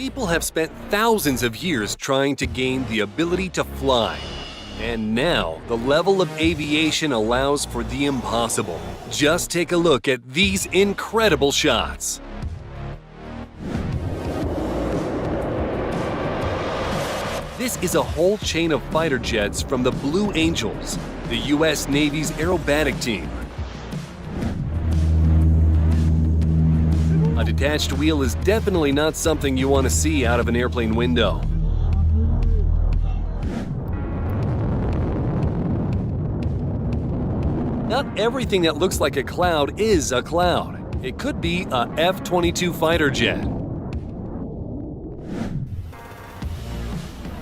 People have spent thousands of years trying to gain the ability to fly. And now, the level of aviation allows for the impossible. Just take a look at these incredible shots. This is a whole chain of fighter jets from the Blue Angels, the U.S. Navy's aerobatic team. A detached wheel is definitely not something you want to see out of an airplane window. Not everything that looks like a cloud is a cloud. It could be a F-22 fighter jet.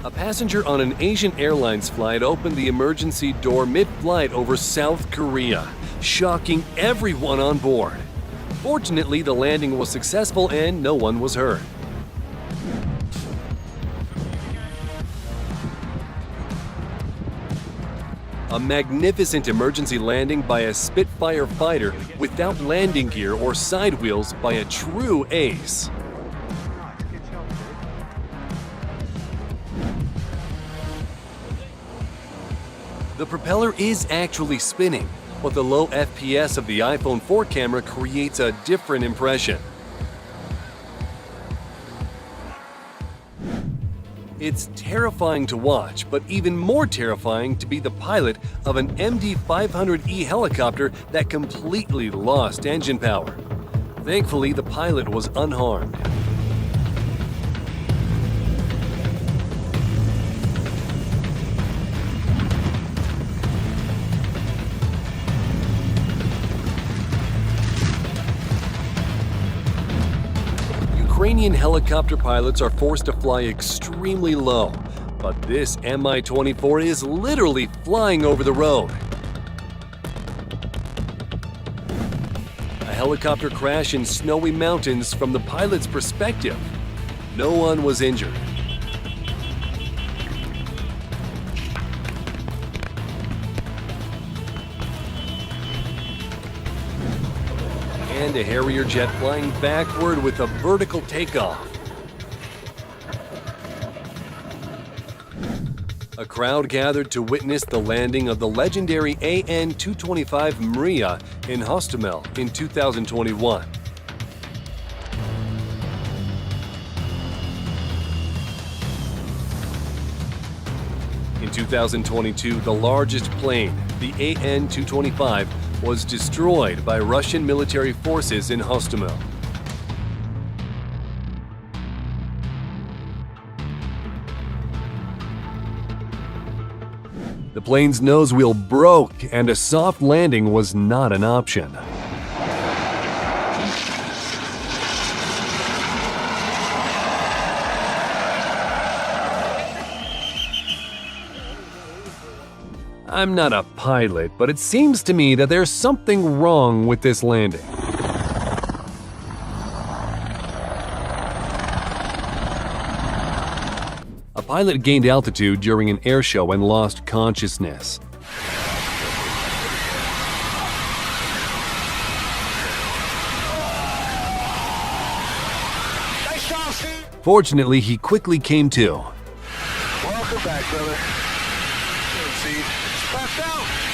A passenger on an Asian Airlines flight opened the emergency door mid-flight over South Korea, shocking everyone on board. Fortunately, the landing was successful and no one was hurt. A magnificent emergency landing by a Spitfire fighter without landing gear or side wheels by a true ace. The propeller is actually spinning, but the low FPS of the iPhone 4 camera creates a different impression. It's terrifying to watch, but even more terrifying to be the pilot of an MD-500E helicopter that completely lost engine power. Thankfully, the pilot was unharmed. Ukrainian helicopter pilots are forced to fly extremely low, but this Mi-24 is literally flying over the road. A helicopter crash in snowy mountains from the pilot's perspective. No one was injured. And a Harrier jet flying backward with a vertical takeoff. A crowd gathered to witness the landing of the legendary AN-225 Maria in Hostomel in 2021. In 2022, the largest plane, the AN-225, was destroyed by Russian military forces in Hostomel. The plane's nose wheel broke and a soft landing was not an option. I'm not a pilot, but it seems to me that there's something wrong with this landing. A pilot gained altitude during an air show and lost consciousness. Fortunately, he quickly came to. Welcome back, brother.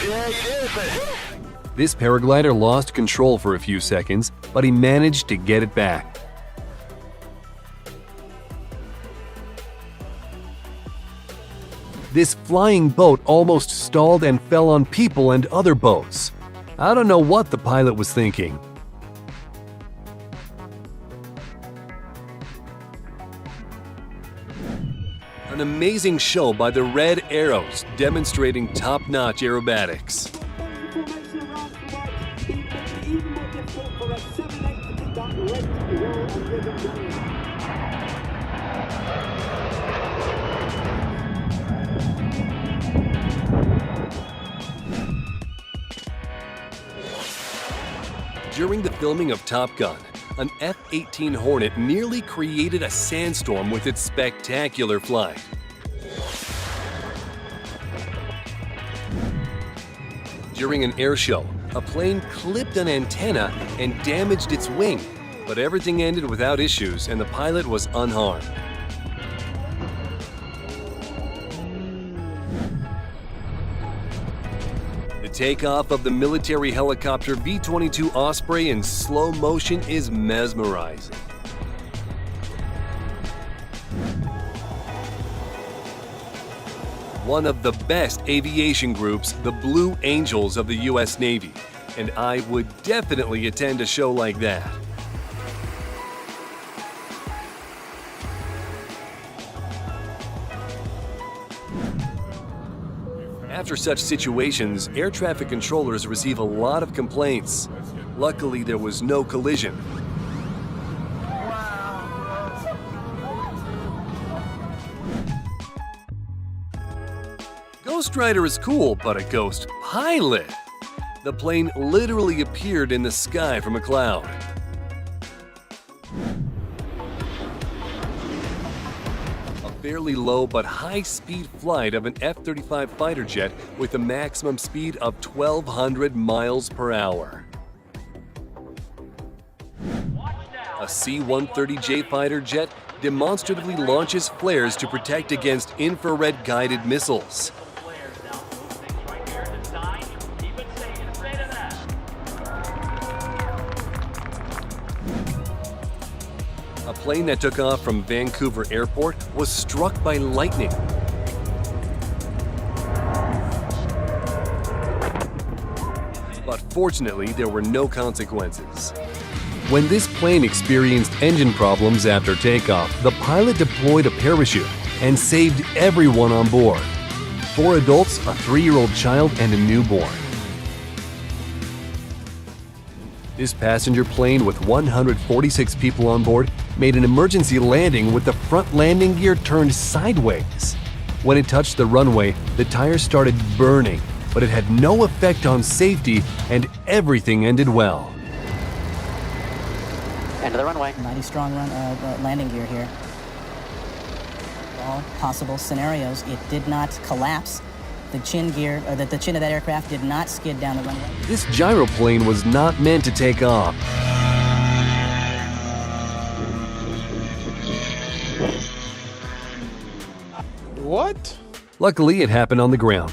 Yeah, you did, but... This paraglider lost control for a few seconds, but he managed to get it back. This flying boat almost stalled and fell on people and other boats. I don't know what the pilot was thinking. An amazing show by the Red Arrows, demonstrating top-notch aerobatics. During the filming of Top Gun, an F-18 Hornet nearly created a sandstorm with its spectacular flight. During an air show, a plane clipped an antenna and damaged its wing. But everything ended without issues and the pilot was unharmed. The takeoff of the military helicopter V-22 Osprey in slow motion is mesmerizing. One of the best aviation groups, the Blue Angels of the U.S. Navy, and I would definitely attend a show like that. After such situations, air traffic controllers receive a lot of complaints. Luckily, there was no collision. Ghost Rider is cool, but a ghost pilot? The plane literally appeared in the sky from a cloud. A fairly low but high-speed flight of an F-35 fighter jet with a maximum speed of 1,200 miles per hour. A C-130J fighter jet demonstratively launches flares to protect against infrared-guided missiles. A plane that took off from Vancouver Airport was struck by lightning. But fortunately, there were no consequences. When this plane experienced engine problems after takeoff, the pilot deployed a parachute and saved everyone on board. 4 adults, a 3-year-old child, and a newborn. This passenger plane with 146 people on board made an emergency landing with the front landing gear turned sideways. When it touched the runway, the tires started burning, but it had no effect on safety and everything ended well. End of the runway. Mighty strong landing gear here. All possible scenarios, it did not collapse. The chin gear, or the chin of that aircraft did not skid down the runway. This gyroplane was not meant to take off. What? Luckily, it happened on the ground.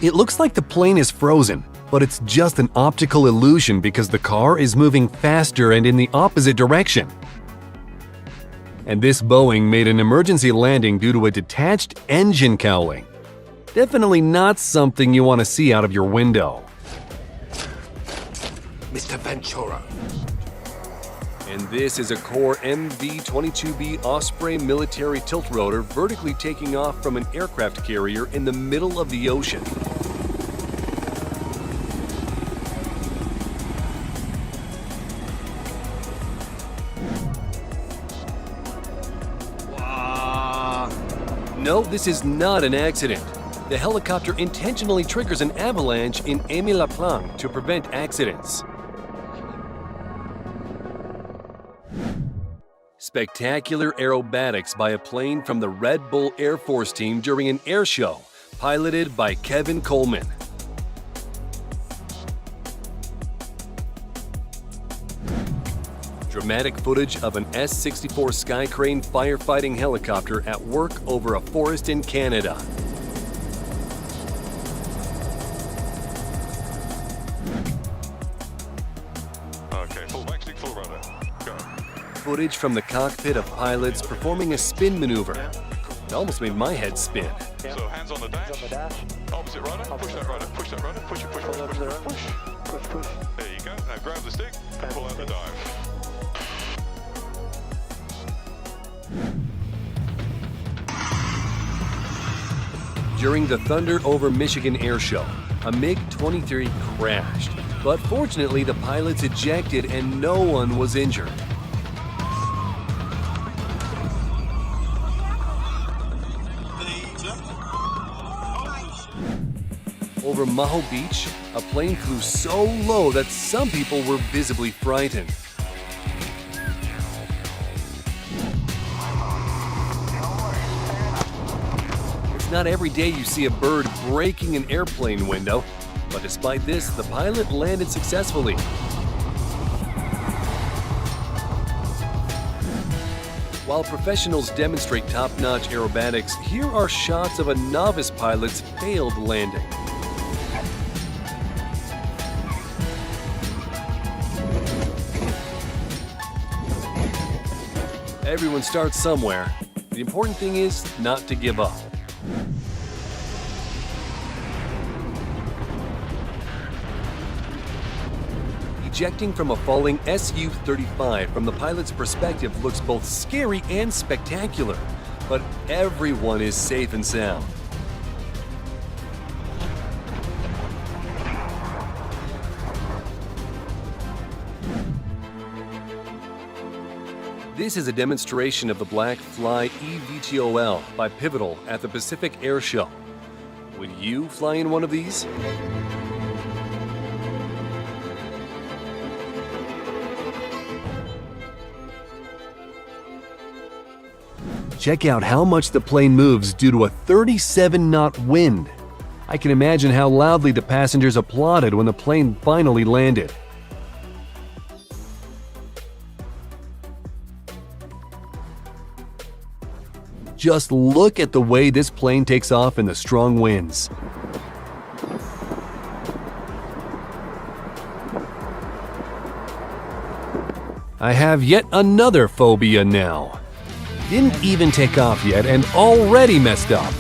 It looks like the plane is frozen, but it's just an optical illusion because the car is moving faster and in the opposite direction. And this Boeing made an emergency landing due to a detached engine cowling. Definitely not something you want to see out of your window. Mr. Ventura. And this is a Core MV-22B Osprey military tilt rotor vertically taking off from an aircraft carrier in the middle of the ocean. No, this is not an accident. The helicopter intentionally triggers an avalanche in Aimé-la-Plagne to prevent accidents. Spectacular aerobatics by a plane from the Red Bull Air Force team during an air show, piloted by Kevin Coleman. Dramatic footage of an S-64 Skycrane firefighting helicopter at work over a forest in Canada. Okay, full maxing, full rudder. Go. Footage from the cockpit of pilots performing a spin maneuver. It almost made my head spin. So hands on the dash. Opposite rudder. Push that rudder. Push that rudder. Push it. Push. There you go. Now grab the stick and pull out the dive. During the Thunder over Michigan air show, a MiG-23 crashed, but fortunately the pilots ejected and no one was injured. Over Maho Beach, a plane flew so low that some people were visibly frightened. It's not every day you see a bird breaking an airplane window. But despite this, the pilot landed successfully. While professionals demonstrate top-notch aerobatics, here are shots of a novice pilot's failed landing. Everyone starts somewhere. The important thing is not to give up. Ejecting from a falling Su-35 from the pilot's perspective looks both scary and spectacular, but everyone is safe and sound. This is a demonstration of the Black Fly eVTOL by Pivotal at the Pacific Air Show. Would you fly in one of these? Check out how much the plane moves due to a 37-knot wind. I can imagine how loudly the passengers applauded when the plane finally landed. Just look at the way this plane takes off in the strong winds. I have yet another phobia now. Didn't even take off yet and already messed up.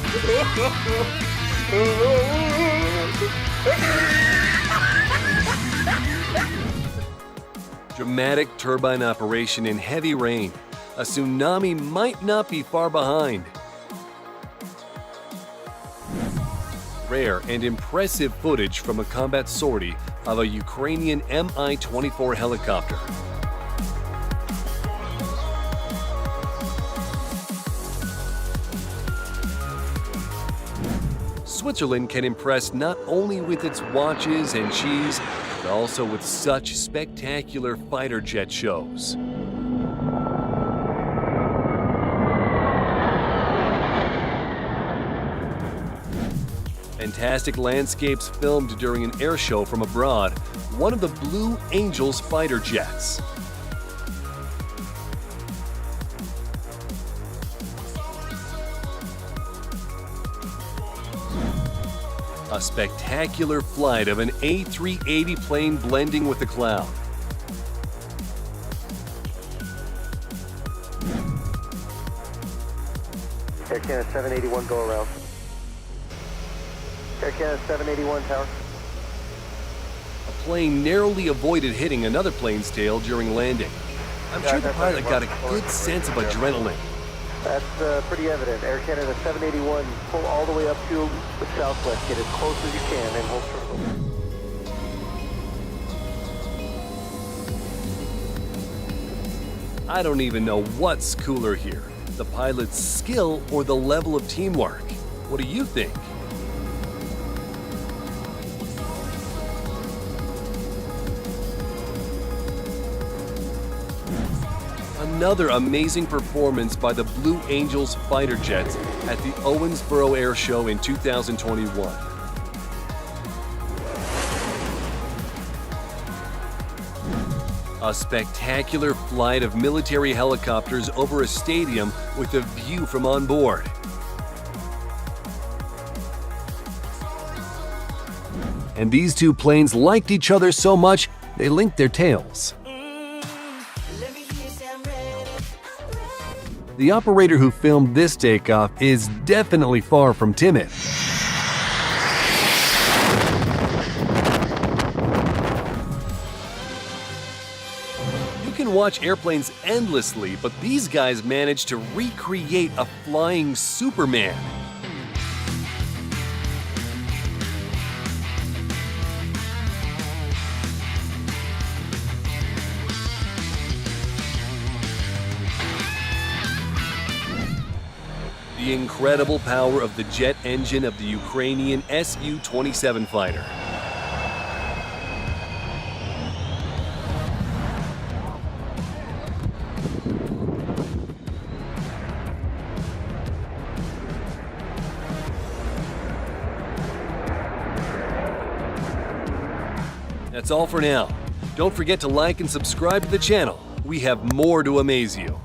Dramatic turbine operation in heavy rain. A tsunami might not be far behind. Rare and impressive footage from a combat sortie of a Ukrainian Mi-24 helicopter. Switzerland can impress not only with its watches and cheese, but also with such spectacular fighter jet shows. Fantastic landscapes filmed during an air show from abroad, one of the Blue Angels fighter jets. A spectacular flight of an A380 plane blending with the cloud. Air Canada 781, go around. Air Canada 781, tower. A plane narrowly avoided hitting another plane's tail during landing. I'm sure the pilot got a good sense of adrenaline. That's pretty evident. Air Canada 781, pull all the way up to the southwest. Get as close as you can and hold circle. I don't even know what's cooler here, the pilot's skill or the level of teamwork. What do you think? Another amazing performance by the Blue Angels fighter jets at the Owensboro Air Show in 2021. A spectacular flight of military helicopters over a stadium with a view from on board. And these two planes liked each other so much, they linked their tails. The operator who filmed this takeoff is definitely far from timid. You can watch airplanes endlessly, but these guys managed to recreate a flying Superman. The incredible power of the jet engine of the Ukrainian Su-27 fighter. That's all for now. Don't forget to like and subscribe to the channel. We have more to amaze you.